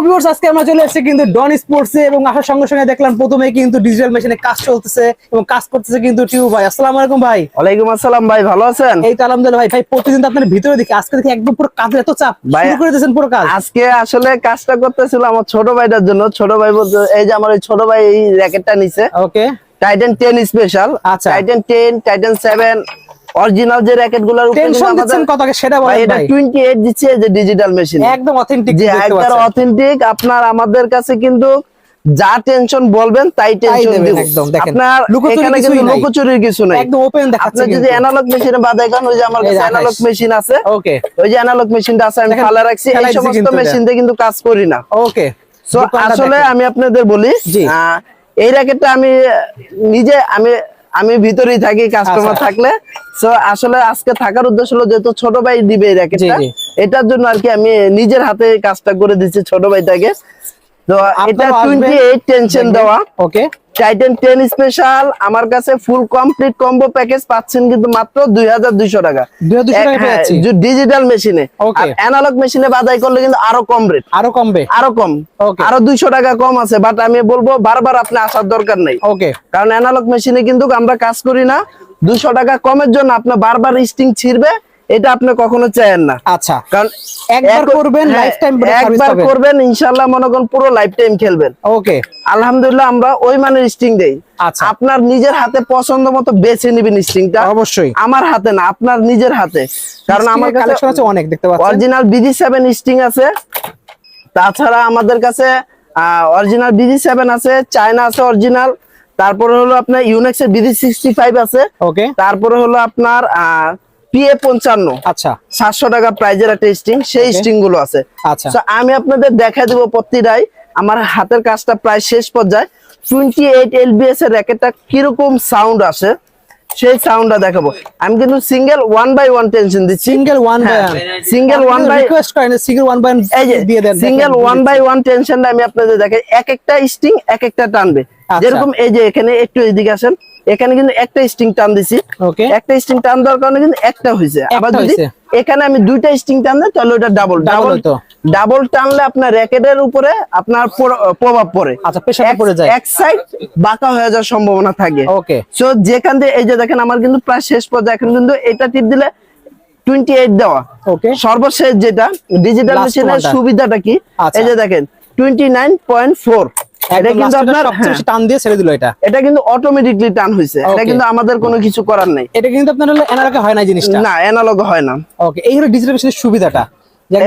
Viewers আজকে আমরা চলে এসেছি কিন্তু ডন স্পোর্টসে এবং আসার সঙ্গে সঙ্গে দেখলাম প্রথমে কিন্তু ডিজিটাল মেশিনে কাজ চলতেছে এবং কাজ করতেছে কিন্তু টিউ ভাই। আসসালামু আলাইকুম ভাই। ওয়ালাইকুম আসসালাম ভাই, ভালো আছেন? এই তো আলহামদুলিল্লাহ ভাই। প্রতিদিন তো আপনার ভিতরে দেখি, আজকে দেখি একদম পুরো কাজের এত চাপ, শুরু করে দিয়েছেন পুরো কাজ। আজকে আসলে কাজটা করতেছিল আমার ছোট ভাইটার জন্য। ছোট ভাই বলতে এই যে আমার এই ছোট ভাই এই র‍্যাকেটটা নিছে। ওকে, টাইটান 10 স্পেশাল। আচ্ছা, টাইটান 10, টাইটান 7 অরিজিনাল যে র‍্যাকেটগুলোর উপরে টেনশন দিচ্ছেন কত আগে সেটা বলেন ভাই। এটা 28 দিচ্ছে যে ডিজিটাল মেশিন, একদম অথেন্টিক, যে একদম অথেন্টিক। আপনার আমাদের কাছে কিন্তু যা টেনশন বলবেন তাই টেনশন দিব। একদম দেখেন, আপনার এখানে কিন্তু লুকোচুরির কিছু নাই, একদম ওপেন দেখাচ্ছে। আপনি যদি অ্যানালগ মেশিনে বাদ দেখান, ওই যে আমার কাছে অ্যানালগ মেশিন আছে। ওকে, ওই যে অ্যানালগ মেশিনটা আছে আমি ফালা রাখছি। এই সমস্ত মেশিন দিয়ে কিন্তু কাজ করি না। ওকে, সো আসলে আমি আপনাদের বলি, এই র‍্যাকেটটা আমি নিজে আমি ভিতরেই থাকি কাস্টমার থাকলে। সো আসলে আজকে থাকার উদ্দেশ্য হলো যেহেতু ছোট ভাই দিবে এই র‍্যাকেটটা, এটার জন্য আর কি আমি নিজের হাতে কাজটা করে দিচ্ছি ছোট ভাইটাকে। তো এটা 28 টেনশন দেওয়া। ওকে, টাইটান 10 স্পেশাল আমার কাছে ফুল কমপ্লিট কম্বো প্যাকেজ পাচ্ছেন কিন্তু মাত্র 2200 টাকা। 2200 টাকা পেয়েছি ডিজিটাল মেশিনে। আর অ্যানালগ মেশিনে বাদাই করলে কিন্তু আরো কম রেট, আরো কম, আরো 200 টাকা কম আছে। বাট আমি বলবো বারবার আপনি আসার দরকার নেই। ওকে, কারণ অ্যানালগ মেশিনে কিন্তু আমরা কাজ করি না। 200 টাকা কমের জন্য আপনি বারবার স্টিং ছিড়বে, এটা আপনি কখনো চাইেন না। আচ্ছা, কারণ একবার করবেন লাইফ টাইম একবার করবেন ইনশাআল্লাহ মনে করেন পুরো লাইফ টাইম খেলবেন। ওকে, আলহামদুলিল্লাহ আমরা ওই মানের স্টিং দেই। আচ্ছা, আপনার নিজের হাতে পছন্দ মতো বেছে নেবেন স্টিংটা। অবশ্যই আমার হাতে না, আপনার নিজের হাতে। কারণ আমার কালেকশন আছে অনেক, দেখতে পাচ্ছেন অরিজিনাল BG7 স্টিং আছে। তাছাড়া আমাদের কাছে অরিজিনাল BG7 আছে, চায়না আছে অরিজিনাল। তারপরে হলো আপনার ইউনেক্সের BG65 আছে। ওকে, তারপরে হলো আপনার PA55। আচ্ছা, 700 টাকা প্রাইজের একটা স্টিং, সেই স্টিং গুলো আছে। আচ্ছা, আমি আপনাদের দেখা দিব প্রতিটাই। আমার হাতের কাজটা প্রায় শেষ পর্যায়ে। 28 LBS এর র‍্যাকেটটা কিরকম সাউন্ড আসে সেই সাউন্ডটা দেখাবো। আমি কিন্তু সিঙ্গেল 1/1 টেনশন দিচ্ছি। সিঙ্গেল 1/1 টেনশনটা আমি আপনাদের দেখাই। এক একটা স্টিং এক একটা টানবে। যেরকম এই যে এখানে একটু এদিকে আসেন, এখানে কিন্তু একটা স্টিং টান দিছি। একটা স্টিং টান দেওয়ার কারণে কিন্তু একটা হয়েছে। আবার যদি এখানে আমি দুইটা স্টিং টান দেই তাহলে ওটা ডাবল টানলে আপনার র‍্যাকেটের উপরে আপনার প্রভাব পড়ে। আচ্ছা, প্রেসার পড়ে যায়, এক সাইড বাঁকা হয়ে যাওয়ার সম্ভাবনা থাকে। ওকে, সো যেখান থেকে এই যে দেখেন আমার কিন্তু প্রায় শেষ পর্যায়ে। এখন কিন্তু এটা টিপ দিলে 28 দেওয়া। ওকে, সর্বশেষ যেটা ডিজিটাল মেশিনের সুবিধাটা কি, এই যে দেখেন 29.4। এটা কিন্তু আপনার সবচেয়ে টান দিয়ে ছেড়ে দিল। এটা কিন্তু অটোমেটিকলি টান হইছে। এটা কিন্তু আমাদের কোনো কিছু করার নাই। এটা কিন্তু আপনার হলো অ্যানালগে হয় না জিনিসটা। না, অ্যানালগে হয় না। ওকে, এই হলো ডিজিটাল মেশিনের সুবিধাটা।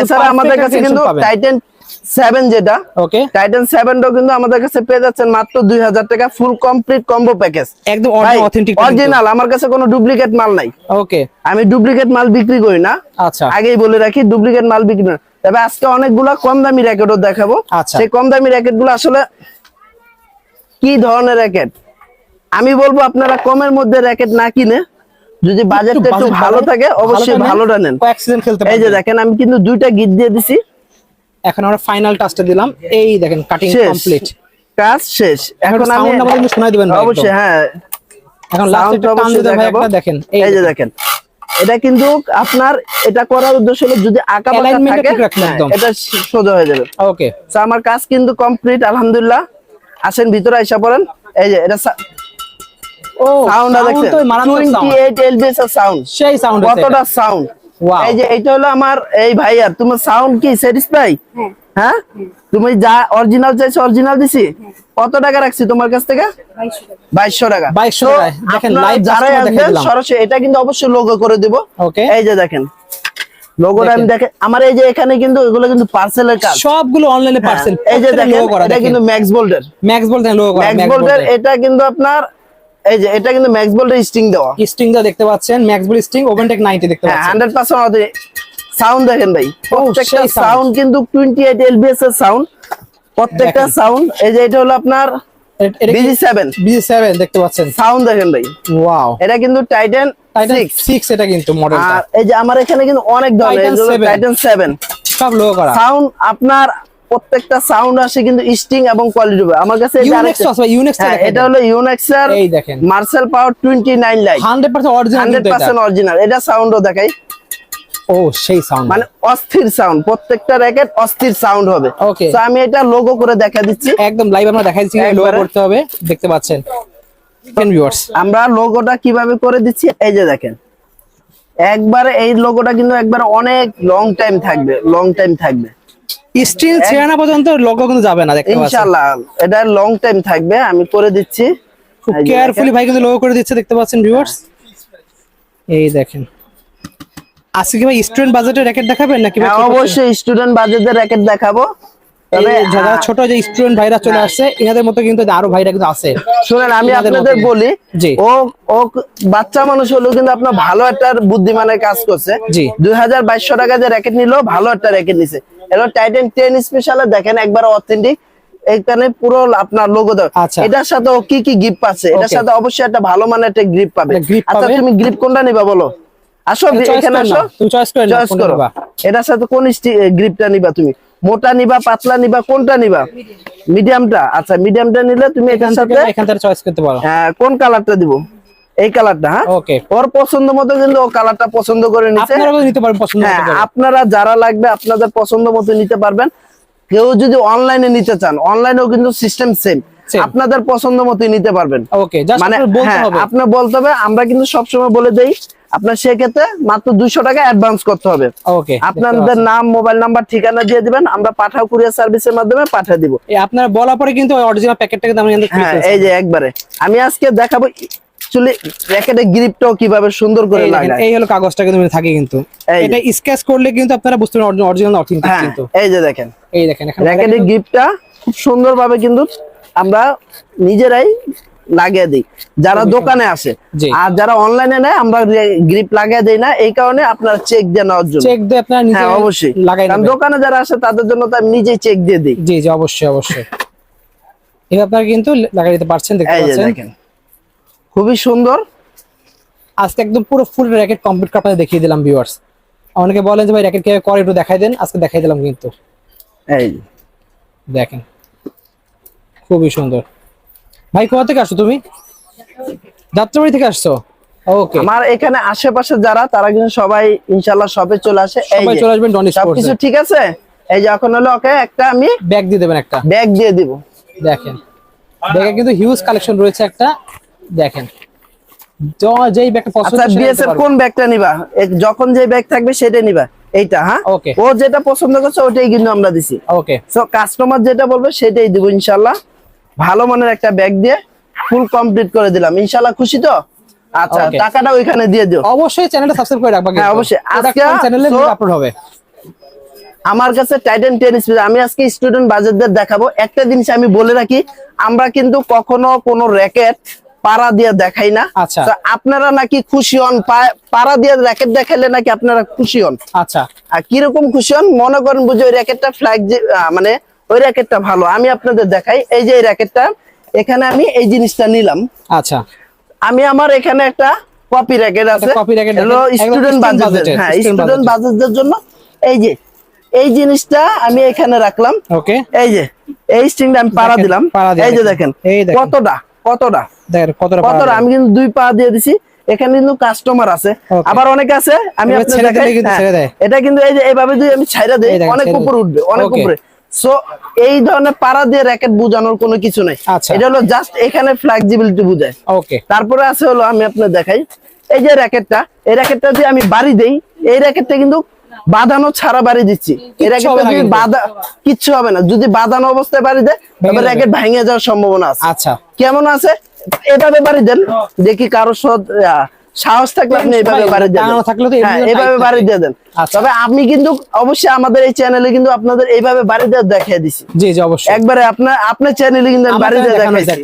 এছাড়া আমাদের কাছে কিন্তু টাইটান 7 যেটা, ওকে, টাইটান 7ও কিন্তু আমাদের কাছে পেয়ে যাচ্ছেন মাত্র 2000 টাকা ফুল কমপ্লিট কম্বো প্যাকেজ। একদম অথেন্টিক অরিজিনাল, আমার কাছে কোনো ডুপ্লিকেট মাল নাই। ওকে, আমি ডুপ্লিকেট মাল বিক্রি করি না। আচ্ছা, আগেই বলে রাখি ডুপ্লিকেট মাল বিক্রি না। তবে আজকে অনেকগুলা কম দামি র‍্যাকেটও দেখাবো। সেই কম দামি র‍্যাকেটগুলো আসলে কি ধরনের র‍্যাকেট আমি বলবো, আপনারা কমের মধ্যে র‍্যাকেট না কিনে যদি বাজেটটা একটু ভালো থাকে অবশ্যই ভালোটা নেন। এই যে দেখেন আমি কিন্তু দুইটা গিট দিয়ে দিছি। এখন আমরা ফাইনাল টাচটা দিলাম। এই দেখেন কাটিং কমপ্লিট, কাজ শেষ। এখন আমি আমাদের শোনাই দিবেন অবশ্যই। হ্যাঁ, এখন লাস্ট টান দিতে ভাই একটা দেখেন। এই যে দেখেন এটা কিন্তু আপনার এটা করার উদ্দেশ্য হলো যদি আঁকা বাঁকা থাকে এটা সোজা হয়ে যাবে। ওকে, সো আমার কাজ কিন্তু কমপ্লিট আলহামদুলিল্লাহ। আসেন ভিতরে আইসা পড়েন। এই যে এটা সাউন্ড দেখেন 28 LBS এর সাউন্ড, সেই সাউন্ড কতটা সাউন্ড। এই যে এটা হলো আমার এই ভাইয়ার। তোমার সাউন্ড কি স্যাটিসফাই? হ্যাঁ, তুমি যা অরিজিনাল চাইছো অরিজিনাল দিছি। কত টাকা রাখছি তোমার কাছ থেকে? 2200 টাকা। 2200 টাকা দেখেন লাইভ যারা আসবেন সরাসরি এটা কিন্তু অবশ্যই লোগো করে দেব। ওকে, এই যে দেখেন লোগোটা আমি দেখেন আমার এই যে এখানে কিন্তু এগুলো কিন্তু পার্সেলের কাজ, সবগুলো অনলাইনে পার্সেল। এই যে দেখেন এটা কিন্তু ম্যাক্স বোল্টের লোগো করা। ম্যাক্স বোল্টের এটা কিন্তু আপনার এই যে এটা কিন্তু ম্যাক্স বোল্টের স্টিং দেওয়া দেখতে পাচ্ছেন। ম্যাক্স বোল্ট স্টিং ওভেনটেক 90 দেখতে পাচ্ছেন। 100% সাউন্ড দেখেন ভাই, প্রত্যেকটা সাউন্ড কিন্তু 28 LBS এর সাউন্ড প্রত্যেকটা সাউন্ড। এই যে এটা হলো আপনার BG7 দেখতে পাচ্ছেন। সাউন্ড দেখেন ভাই, ওয়াও। এটা কিন্তু টাইটান 6 এটা কিন্তু মডেলটা। আর এই যে আমার এখানে কিন্তু অনেক ধরনের টাইটান 7 সব লোগো করা সাউন্ড। আপনার প্রত্যেকটা সাউন্ড আসে কিন্তু স্টিং এবং কোয়ালিটি। আমার কাছে এটা হলো ইউনেক্স এর এই দেখেন মার্সেল পাওয়ার 29 লাইট 100% অরিজিনাল। এটা সাউন্ডও দেখাই। ও সেই সাউন্ড, মানে অস্থির সাউন্ড, প্রত্যেকটা র্যাকেট অস্থির সাউন্ড হবে। ওকে, তো আমি এটা লোগো করে দেখা দিচ্ছি, একদম লাইভ আমরা দেখাই দিচ্ছি, লোগো করতে হবে, দেখতে পাচ্ছেন ভিউয়ার্স। আমরা লোগোটা কিভাবে করে দিচ্ছি, এই যে দেখেন একবারে এই লোগোটা কিন্তু একবারে অনেক লং টাইম থাকবে, লং টাইম থাকবে, স্ক্রিন ছেড়ে না পর্যন্ত লোগো কিন্তু যাবে না, দেখতে পাচ্ছেন ইনশাআল্লাহ এটা লং টাইম থাকবে। আমি করে দিচ্ছি, খুব কেয়ারফুলি ভাই কিন্তু লোগো করে দিচ্ছে, দেখতে পাচ্ছেন ভিউয়ার্স। এই দেখেন, আজকে কি ভাই স্টুডেন্ট বাজেটের র্যাকেট দেখাবেন নাকি? অবশ্যই স্টুডেন্ট বাজেটের র্যাকেট দেখাবো। তবে যারা ছোট যে স্টুডেন্ট ভাইরা চলে আসছে, এনাদের মতো কিন্তু আরো ভাইরা কিন্তু আছে। শুনেন আমি আপনাদের বলি, ও ও বাচ্চা মানুষ হলেও কিন্তু আপনার ভালো একটা বুদ্ধিমানের কাজ করছে। 2200 টাকা যে র্যাকেট নিলো, ভালো একটা র্যাকেট নিছে। এলো টাইটান 10 স্পেশাল, দেখেন একবার অথেন্টিক, এখানে পুরো আপনার লোগো দাও। এটার সাথে ও কি কি গিফট পাচ্ছে, এটার সাথে অবশ্যই একটা ভালো মানের একটা গ্রিপ পাবে। আচ্ছা তুমি গ্রিপ কোনটা নিবা বলো? আসো এখানে আসো, তুমি চয়েস করো এটার সাথে কোন গ্রিপটা নিবা, তুমি মোটা নিবা, পাতলা নিবা, কোনটা নিবা? মিডিয়ামটা। আচ্ছা মিডিয়ামটা নিলে তুমি এখান থেকে চয়েস করতে পারো। হ্যাঁ, কোন কালারটা দিব? এই কালারটা। হ্যাঁ ওকে, ওর পছন্দ মতো কিন্তু ও কালারটা পছন্দ করে নিছে। আপনারা নিতে পারবেন পছন্দ মতো। হ্যাঁ, আপনারা যারা লাগবে আপনাদের পছন্দ মতো নিতে পারবেন। কেউ যদি অনলাইনে নিতে চান, অনলাইনেও কিন্তু সিস্টেম সেম, আপনাদের পছন্দ মতো নিতে পারবেন। ওকে, জাস্ট মানে বলতে হবে, আপনার বলতে হবে। আমরা কিন্তু সবসময় বলে দেই, আপনার সেক্ষেত্রে মাত্র 200 টাকা অ্যাডভান্স করতে হবে। ওকে, আপনাদের নাম, মোবাইল নাম্বার, ঠিকানা দিয়ে দিবেন, আমরা পাঠাও কুরিয়ার সার্ভিসের মাধ্যমে পাঠিয়ে দিব। আপনারা বলার পরে কিন্তু অরিজিনাল প্যাকেটটা কিন্তু আমরা কিন্তু এই যে একবারে আমি আজকে দেখাবো চলে র্যাকেটের গ্রিপটাও কিভাবে সুন্দর করে লাগায়। এই হলো কাগজটা কিন্তু থাকে, কিন্তু এটা স্কেচ করলে কিন্তু আপনারা বুঝতে পারবেন অরিজিনাল অথেন্টিক। কিন্তু এই যে দেখেন, এই দেখেন র্যাকেটের গ্রিপটা খুব সুন্দরভাবে কিন্তু আমরা নিজেরাই লাগিয়ে দিই যারা দোকানে আসে। আর যারা অনলাইনে নেয় আমরা গ্রিপ লাগিয়ে দেই না, এই কারণে আপনারা চেক দিয়ে নেওয়ার জন্য। চেক দিয়ে আপনারা নিজে অবশ্যই লাগাই কারণ দোকানে যারা আসে তাদের জন্য তো আমি নিজেই চেক দিয়ে দিই। জি জি, অবশ্যই অবশ্যই। এই আপনারা কিন্তু লাগাই দিতে পারছেন, দেখতে পাচ্ছেন দেখেন খুবই সুন্দর। আজকে একদম পুরো ফুল র্যাকেট কমপ্লিট করে আপনাদের দেখিয়ে দিলাম ভিউয়ার্স। অনেকে বলেন যে ভাই র্যাকেট কিভাবে করে একটু দেখাই দেন, আজকে দেখাই দিলাম কিন্তু। এই দেখেন খুবই সুন্দর। ভাই কোথা থেকে আসছো তুমি? যাত্রাবাড়ি থেকে আসছো? ওকে, আমার এখানে আশেপাশে যারা, তারা কিন্তু সবাই ইনশাআল্লাহ শপে চলে আসে। সবাই চলে আসবেন ডন স্পোর্টস। সবকিছু ঠিক আছে। এই যে এখন হলো ওকে একটা আমি ব্যাগ দিয়ে দেবেন, একটা ব্যাগ দিয়ে দিব। দেখেন ব্যাগে কিন্তু হিউজ কালেকশন রয়েছে একটা, দেখেন যেই ব্যাগটা পছন্দ। আচ্ছা বিএসএফ কোন ব্যাগটা নিবা? যখন যে ব্যাগ থাকবে সেটাই নিবা, এইটা। হ্যাঁ, ওকে, ও যেটা পছন্দ করছে ওটাই কিন্তু আমরা দিছি। ওকে, সো কাস্টমার যেটা বলবে সেটাই দিব ইনশাআল্লাহ। ভালো মানের একটা ব্যাগ দিয়ে ফুল কমপ্লিট করে দিলাম ইনশাআল্লাহ। খুশি তো? আচ্ছা টাকাটা ওইখানে দিয়ে দিও। অবশ্যই চ্যানেলটা সাবস্ক্রাইব করে রাখবা। হ্যাঁ অবশ্যই, আজকে চ্যানেলে আপলোড হবে। আমার কাছে টাইটান 10 স্পিড, আমি আজকে স্টুডেন্ট বাজেটদের দেখাবো। একটা জিনিস আমি বলে রাখি, আমরা কিন্তু কখনো কোনো র্যাকেট পাড়া দিয়ে দেখাই না। আচ্ছা, আপনারা নাকি খুশি হন পাড়া দিয়ে র্যাকেট দেখাইলে, নাকি আপনারা খুশি হন? আচ্ছা, আর কিরকম খুশি হন মনে করেন, বুঝে ওই র্যাকেটটা ফ্ল্যাগ, মানে ওই র্যাকেটটা ভালো। আমি আপনাদের দেখাই, এই যে এই র্যাকেটটা, এখানে আমি এই জিনিসটা নিলাম। আচ্ছা, আমি আমার এখানে একটা কপি র্যাকেট আছে, স্টুডেন্ট বাজেট। হ্যাঁ, স্টুডেন্ট বাজেটদের জন্য এই যে এই জিনিসটা আমি এখানে রাখলাম। ওকে, এই যে এই স্ট্রিংটা আমি পাড়া দিলাম। এই যে দেখেন কতটা কতটা কতটা আমি কিন্তু 2 পা দিয়ে দিছি। এখানে কিন্তু কাস্টমার আছে, আবার অনেক আছে। আমি আপনাদের দেখাই, এটা কিন্তু এই যে এইভাবে যদি আমি ছাইরা দেই অনেক উপরে উঠবে, অনেক উপরে। সো এই ধরনের পাড়া দিয়ে র্যাকেট বোঝানোর কোনো কিছু নাই। এটা হলো জাস্ট এখানে ফ্লেক্সিবিলিটি বোঝায়। ওকে, তারপরে আছে হলো, আমি আপনাদের দেখাই, এই যে র্যাকেটটা, এই র্যাকেটটা দিয়ে আমি বাড়ি দেই, এই র্যাকেটটা কিন্তু বাঁধানো ছাড়া বাড়ি দিচ্ছি। এই র্যাকেটটা যদি কিচ্ছু হবে না, যদি বাঁধানো অবস্থায় বাড়ি দেয় তবে র্যাকেট ভেঙে যাওয়ার সম্ভাবনা আছে। আচ্ছা, কেমন আছে? এভাবে বাড়ি দেন, দেখি কারো সাহস থাকলে আপনি এইভাবে বাড়ি দেন, এইভাবে বাড়ি দিয়ে দেন। তবে আমি কিন্তু অবশ্যই আমাদের এই চ্যানেলে কিন্তু আপনাদের এইভাবে বাড়ি দিয়ে দেখিয়ে দিছি। জি জি, অবশ্যই একবারে আপনার চ্যানেলে কিন্তু বাড়ি দিয়ে দেখাইছি।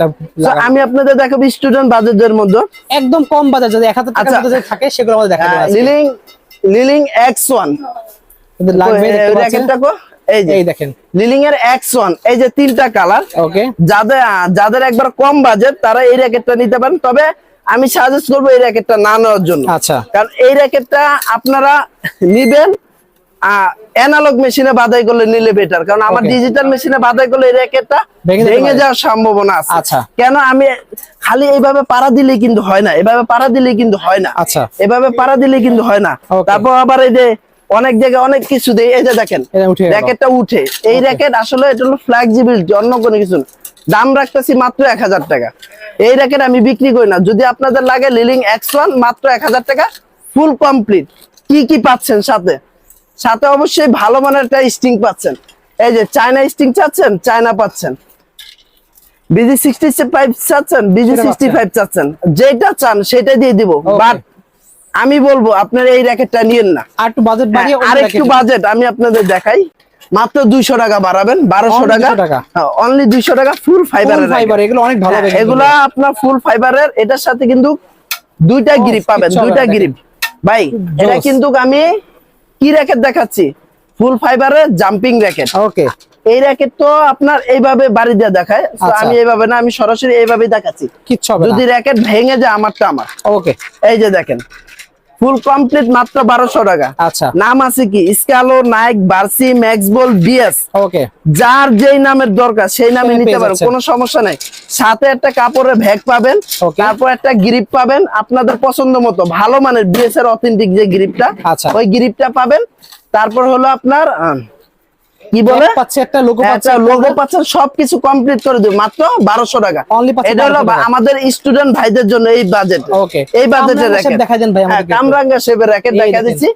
আমি আপনাদের দেখাবো স্টুডেন্ট বাজেটের মধ্যে একদম কম বাজেট, যদি 1000 টাকার মধ্যে থাকে সেগুলো আমাদের দেখাবো। লিলিং X1 লাগবে, র্যাকেটটা কো, এই দেখেন লিলিং এর X1, এই যে 3টা কালার। ওকে, যাদের একবার কম বাজেট তারা এই র্যাকেটটা নিতে পারেন। তবে আমি সাজেস্ট করবো এই র্যাকেটটা না নেওয়ার জন্য। আচ্ছা, কারণ এই র্যাকেটটা আপনারা নিবেন অ্যানালগ মেশিনে বাধাই করলে নিলে বেটার, কারণ আমার ডিজিটাল মেশিনে বাধাই করলে এই র্যাকেটটা ভেঙে যাওয়ার সম্ভাবনা আছে। আচ্ছা, কেন আমি খালি এইভাবে পাড়া দিলে কিন্তু হয় না, এভাবে পাড়া দিলে কিন্তু হয় না। আচ্ছা, এভাবে পাড়া দিলে কিন্তু হয় না। তারপর আবার এই যে অনেক জায়গায় অনেক কিছু দেয়, এই যে দেখেন র্যাকেটটা উঠে, এই র্যাকেট আসলে এটা হলো ফ্লেক্সিবিলিটি, অন্য কোনো কিছু না। দাম রাখতেছি মাত্র 1000 টাকা। এই র্যাকেট আমি বিক্রি করি না। যদি আপনাদের লাগে লিলিং X1 মাত্র 1000 টাকা, ফুল কমপ্লিট। কি কি পাচ্ছেন সাথে? সাথে অবশ্যই ভালো মানের একটা স্টিং পাচ্ছেন। এই যে চায়না স্টিং চাচ্ছেন, চায়না পাচ্ছেন। BG65 চাচ্ছেন, BG65 চাচ্ছেন, যেটা চান সেটা দিয়ে দিব। বাট আমি বলবো আপনারা এই র্যাকেটটা নিয়েন না, আর একটু বাজেট বাড়িয়ে আর একটু বাজেট আমি আপনাদের দেখাই। মাত্র 200 টাকা বাড়াবেন, 1200 টাকা, অনলি 200 টাকা। ফুল ফাইবারের, এগুলো অনেক ভালো, এগুলা আপনার ফুল ফাইবারের। এটার সাথে কিন্তু দুইটা গ্রিপ পাবেন, দুইটা গ্রিপ ভাই। এটা কিন্তু আমি কি র্যাকেট দেখাচ্ছি, ফুল ফাইবারের জাম্পিং র্যাকেট। ওকে, এই র্যাকেট তো আপনার এইভাবে বাড়ি দিয়ে দেখায়, আমি এইভাবে না, আমি সরাসরি এইভাবে দেখাচ্ছি। যদি র্যাকেট ভেঙে যায় আমারটা আমার। ওকে, এই যে দেখেন ফুল কমপ্লিট মাত্র 1200 টাকা। আচ্ছা, নাম আছে কি স্কালো, নাইক, বার্সি, ম্যাক্সবল, বিএস। ওকে, যার যেই নামের দরকার সেই নামে নিতে পারো, কোনো সমস্যা নাই। সাথে একটা কাপড়ের ব্যাগ পাবেন, তারপর একটা গ্রিপ পাবেন আপনাদের পছন্দ মতো, ভালো মানের বিএস এর অথেন্টিক যে গ্রিপটা, ওই গ্রিপটা পাবেন। তারপর হলো আপনার কি বলে একটা লোগো পাচ্ছেন, সবকিছু কমপ্লিট করে দেব মাত্র 1200 টাকা। এটা হলো আমাদের স্টুডেন্ট ভাইদের জন্য এই বাজেট, এই বাজেটের র্যাকেট দেখাই দেন ভাই আমাদের। কামরাঙ্গা শেপের র্যাকেট দেখা দিচ্ছি।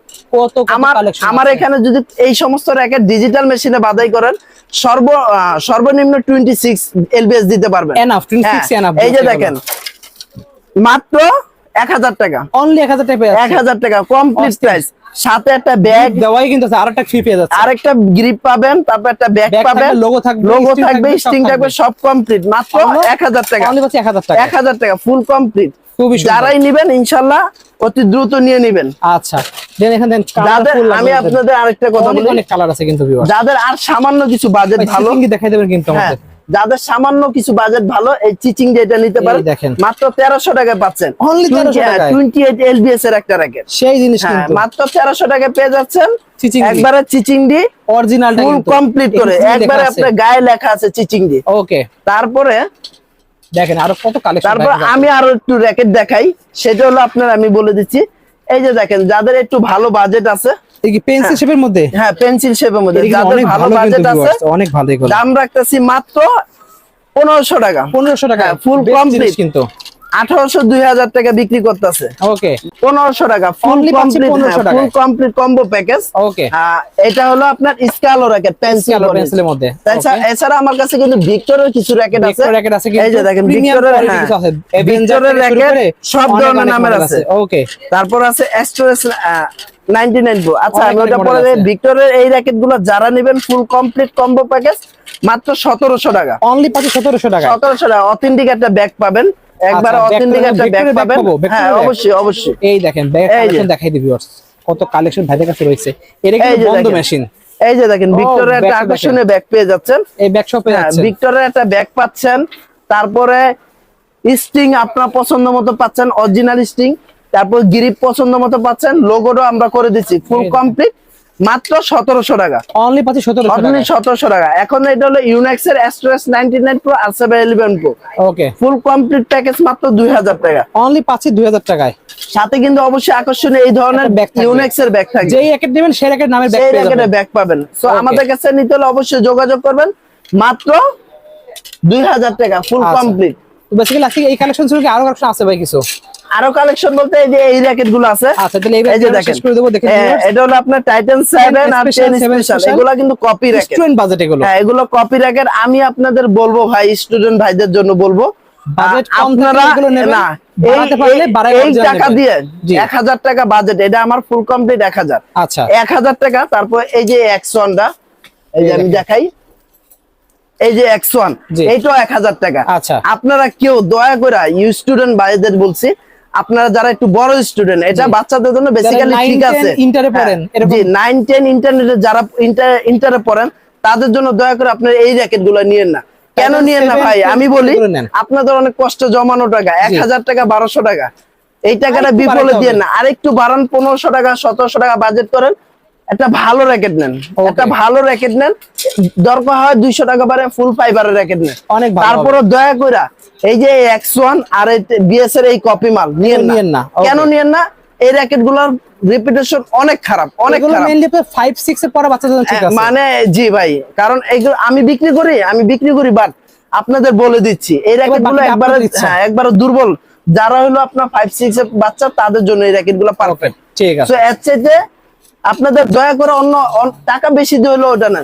আমার এখানে যদি এই সমস্ত র্যাকেট ডিজিটাল মেশিনে বাদাই করেন, সর্বনিম্ন 26 এলবিএস দিতে পারবেন। এই যে দেখেন মাত্র 1000 টাকা, অনলি 1000 টাকা, 1000 টাকা কমপ্লিট প্রাইস। সাথে একটা ব্যাগ দেওয়াই কিন্তু আরেকটা ফ্রি পেয়ে যাচ্ছে, আরেকটা গ্রিপ পাবেন, তারপর একটা ব্যাগ পাবেন, লোগো থাকবে, স্টিং থাকবে, সব কমপ্লিট মাত্র 1000 টাকা। অনলি 1000 টাকা, 1000 টাকা ফুল কমপ্লিট। যারাই নেবেন ইনশাআল্লাহ অতি দ্রুত নিয়ে নেবেন। আচ্ছা, দেন এখানে দেন। আমি আপনাদের আরেকটা কথা বলি, অনেক কালার আছে কিন্তু যাদের আর সামান্য কিছু বাজেট ভালো দেখাই দেবেন কিন্তু আমাদের। যাদের সামান্য কিছু বাজেট ভালো, এই চিচিং যেটা নিতে পারেন মাত্র 1300 টাকা পাচ্ছেন। অনলি 1300 টাকা 28 এলবিএস এর একটা র্যাকেট, সেই জিনিস কিন্তু মাত্র 1300 টাকা পেয়ে যাচ্ছেন। একবারে চিচিং ডি অরিজিনালটা ফুল কমপ্লিট করে, একবারে আপনার গায়ে লেখা আছে চিচিং ডি। ওকে, তারপরে দেখেন আরো কত কালেকশন। তারপর আমি আরো একটু র্যাকেট দেখাই, সেটা হলো আপনার আমি বলে দিচ্ছি। এই যে দেখেন যাদের একটু ভালো বাজেট আছে, এই কি পেন্সিল শেপের মধ্যে, হ্যাঁ পেন্সিল শেপের মধ্যে যাদের ভালো বাজেট আছে, অনেক ভালো এগুলো। দাম রাখতেছি মাত্র 1500 টাকা, 1500 টাকা ফুল কমপ্লিট। কিন্তু 1800 2000 টাকা বিক্রি করতেছে। ওকে, 1500 টাকা full complete, full complete combo package. Okay, এটা হলো আপনার স্কালো র্যাকেট, পেন্সিলের মধ্যে। এছাড়া আমার কাছে কিন্তু ভিক্টরের কিছু র্যাকেট আছে, এই যে দেখেন ভিক্টরের র্যাকেট সব ধরনের নামের আছে। ওকে, তারপর আছে এস্ট্রোস 99 প্রো। আচ্ছা, আমি ওটা পরে ভিক্টরের এই র্যাকেট গুলো যারা নেবেন ফুল কমপ্লিট কম্বো প্যাকেজ মাত্র 1700 টাকা, অনলি 1700 টাকা, 1700 টাকা। অথেন্টিক একটা ব্যাগ পাবেন, একবার অথেন্টিক একটা ব্যাগ পাবেন। হ্যাঁ অবশ্যই অবশ্যই। এই দেখেন ব্যাগ কালেকশন দেখাই দিই ভিউয়ার্স, কত কালেকশন ভাইদের কাছে রয়েছে। এটা কিন্তু বন্ধ মেশিন। এই যে দেখেন ভিক্টরের একটা আকর্ষণীয় ব্যাগ পেয়ে যাচ্ছেন, এই ব্যাগ শপে যাচ্ছেন, ভিক্টরের একটা ব্যাগ পাচ্ছেন। তারপরে স্টিং আপনার পছন্দ মতো পাচ্ছেন, অরিজিনাল স্টিং। তারপর গ্রিপ পছন্দ মতো পাচ্ছেন, লোগোটা আমরা করে দিচ্ছি ফুল কমপ্লিট মাত্র 1700 টাকা, অনলি 1700 টাকা। এখন এটা হলো ইউনেক্স এর এস্ট্রোস 99 প্রো আর 711 প্রো। ওকে, ফুল কমপ্লিট প্যাকেজ মাত্র 2000 টাকা, অনলি পাচ্ছি 2000 টাকায়। সাথে কিন্তু অবশ্যই আকর্ষণীয় এই ধরনের ইউনেক্স এর ব্যাগ থাকবে, যেই র্যাকেট নেবেন সেই র্যাকেট নামের ব্যাগ পেয়ে যাবেন, ব্যাগ পাবেন। সো আমাদের কাছে নিতে হলে অবশ্যই যোগাযোগ করবেন, মাত্র 2000 টাকা ফুল কমপ্লিট। বেসিক্যালি আজকে এই কালেকশন ছিল কি আরো কালেকশন আছে ভাই? কিছু আরো কালেকশন বলতে এই যে এই র্যাকেট গুলো আছে। আচ্ছা, তাহলে এই যে দেখেন করে দেব, দেখেন এটা হলো আপনার টাইটান 7 আর 10 স্পেশাল। এগুলো কিন্তু কপি র্যাকেট, স্টুডেন্ট বাজেট এগুলো। হ্যাঁ, এগুলো কপি র্যাকেট। আমি আপনাদের বলবো ভাই, স্টুডেন্ট ভাইদের জন্য বলবো, বাজেট কম থাকলে এগুলো নেবেন না, বাড়াতে পারলে বাড়াই এই টাকা দিয়ে 1000 টাকা বাজেট, এটা আমার ফুল কমপ্লিট 1000। আচ্ছা, 1000 টাকা। তারপর এই যে X1 টা, এই যে আমি দেখাই, এই যে X1 এইটাও 1000 টাকা। আচ্ছা, আপনারা কেউ দয়া করে স্টুডেন্ট ভাইদের বলছি, আপনারা যারা একটু বড় স্টুডেন্ট, এটা বাচ্চাদের জন্য বেসিক্যালি ঠিক আছে, ইন্টারে পড়েন, জি 9 10 ইন্টারনেটে যারা ইন্টারে পড়েন তাদের জন্য দয়া করে আপনারা এই র্যাকেট গুলো নিয়েন না। কেন নিয়েন না ভাই আমি বলি, আপনাদের অনেক কষ্ট জমানো টাকা, 1000 টাকা 1200 টাকা, এই টাকাটা বিফলে দিয়েন না। আরেকটু বাড়ান, 1500 টাকা 1700 টাকা বাজেট করেন, একটা ভালো র্যাকেট নেন, একটা ভালো র্যাকেট নেন। দরকার হয় 200 টাকা বাড়ে ফুল ফাইবারের র্যাকেট নেন, অনেক ভালো। তারপরে দয়া করে এই যে X1 আর বিএস এর এই কপি মাল নিয়েন না। কেন নিয়েন না? এই র‍্যাকেট গুলোর রেপুটেশন অনেক খারাপ, অনেক এগুলো খারাপ। মেইনলি 5 6 এর পরে বাচ্চাদের জন্য ঠিক আছে। মানে জি ভাই, কারণ এগুলো আমি বিক্রি করি বাট আপনাদের বলে দিচ্ছি এই র‍্যাকেট গুলো বাকিটা একবারে আপনাদের ইচ্ছা। একবারে দুর্বল যারা হলো আপনার 5 6 এর বাচ্চা তাদের জন্য এই র‍্যাকেট গুলো পারফেক্ট। ঠিক আছে। তো এর চাইতে আপনাদের দয়া করে অন্য টাকা বেশি দিয়ে হলো ওটা না,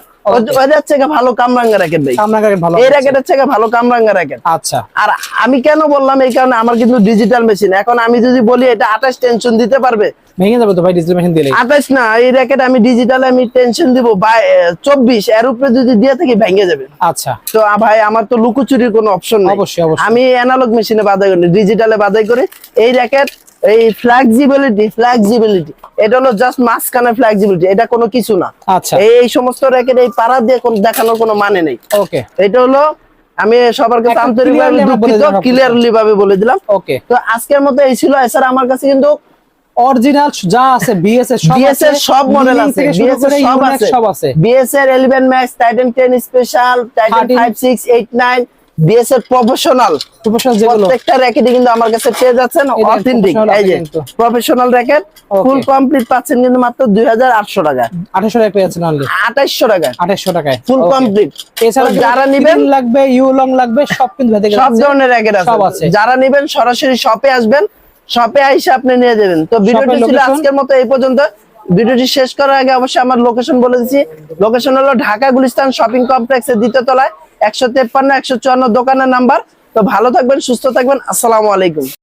ওদের থেকে ভালো কামরাঙ্গা র‍্যাকেট ভাই, কামরাঙ্গা র‍্যাকেট ভালো, এই র‍্যাকেটের থেকে ভালো কামরাঙ্গা র‍্যাকেট। আচ্ছা। আর আমি কেন বললাম এই কারণে, আমার কিন্তু ডিজিটাল মেশিন, এখন আমি যদি বলি এটা 28 টেনশন দিতে পারবে, ভেঙে যাবে তো ভাই ডিজিটাল মেশিন দিলে। 28 না, এই র‍্যাকেট আমি ডিজিটালে আমি টেনশন দিব 24 এর উপরে যদি দিয়ে থাকি ভেঙে যাবে। আচ্ছা। তো ভাই আমার তো লুকোচুরির কোনো অপশন নেই, অবশ্যই অবশ্যই। আমি অ্যানালগ মেশিনে বাদাই করি, ডিজিটালে বাদাই করি। এই র‍্যাকেট এই ফ্লেক্সিবিলিটি এটা হলো জাস্ট মাঝখানে ফ্লেক্সিবিলিটি, এটা কোনো কিছু না। আচ্ছা। এই সমস্ত র‍্যাকেট এই পাড়া দিয়ে দেখানোর কোনো মানে নেই। ওকে। এটা হলো আমি সবার কাছে আন্তরিকভাবে দুঃখিত, ক্লিয়ারলি ভাবে বলে দিলাম। ওকে। তো আজকের মতো এই ছিল। এছাড়া আমার কাছে কিন্তু অরিজিনাল যা আছে বিএস এর সব মডেল আছে, সব আছে। বিএস এর 11 max, Titan 10 special, Titan 5 6 8 9, BS এর প্রফেশনাল যেগুলো প্রত্যেকটা র‍্যাকেটই কিন্তু আমার কাছে পেয়ে যাচ্ছেন অথেন্টিক। এই যে প্রফেশনাল র‍্যাকেট ফুল কমপ্লিট পাচ্ছেন কিন্তু মাত্র 2800 টাকা, 2800 টাকা পেয়েছেন অনলি 2800 টাকা, 2800 টাকায় ফুল কমপ্লিট। এছাড়া যারা নেবেন লাগবে ইউ লং লাগবে সব কিন্তু ভেতরে সব ধরনের র‍্যাকেট সব আছে, যারা নেবেন সরাসরি শপে আসবেন, শপে আইসা আপনি নিয়ে যাবেন। তো ভিডিওটি ছিল আজকের মতো এই পর্যন্ত। ভিডিওটি শেষ করার আগে অবশ্যই আমার লোকেশন বলে দিচ্ছি। লোকেশন হলো ঢাকা গুলিস্তান শপিং কমপ্লেক্সের দ্বিতীয় তলায় 153 154 দোকানের নাম্বার। তো ভালো থাকবেন, সুস্থ থাকবেন, আসসালামু আলাইকুম।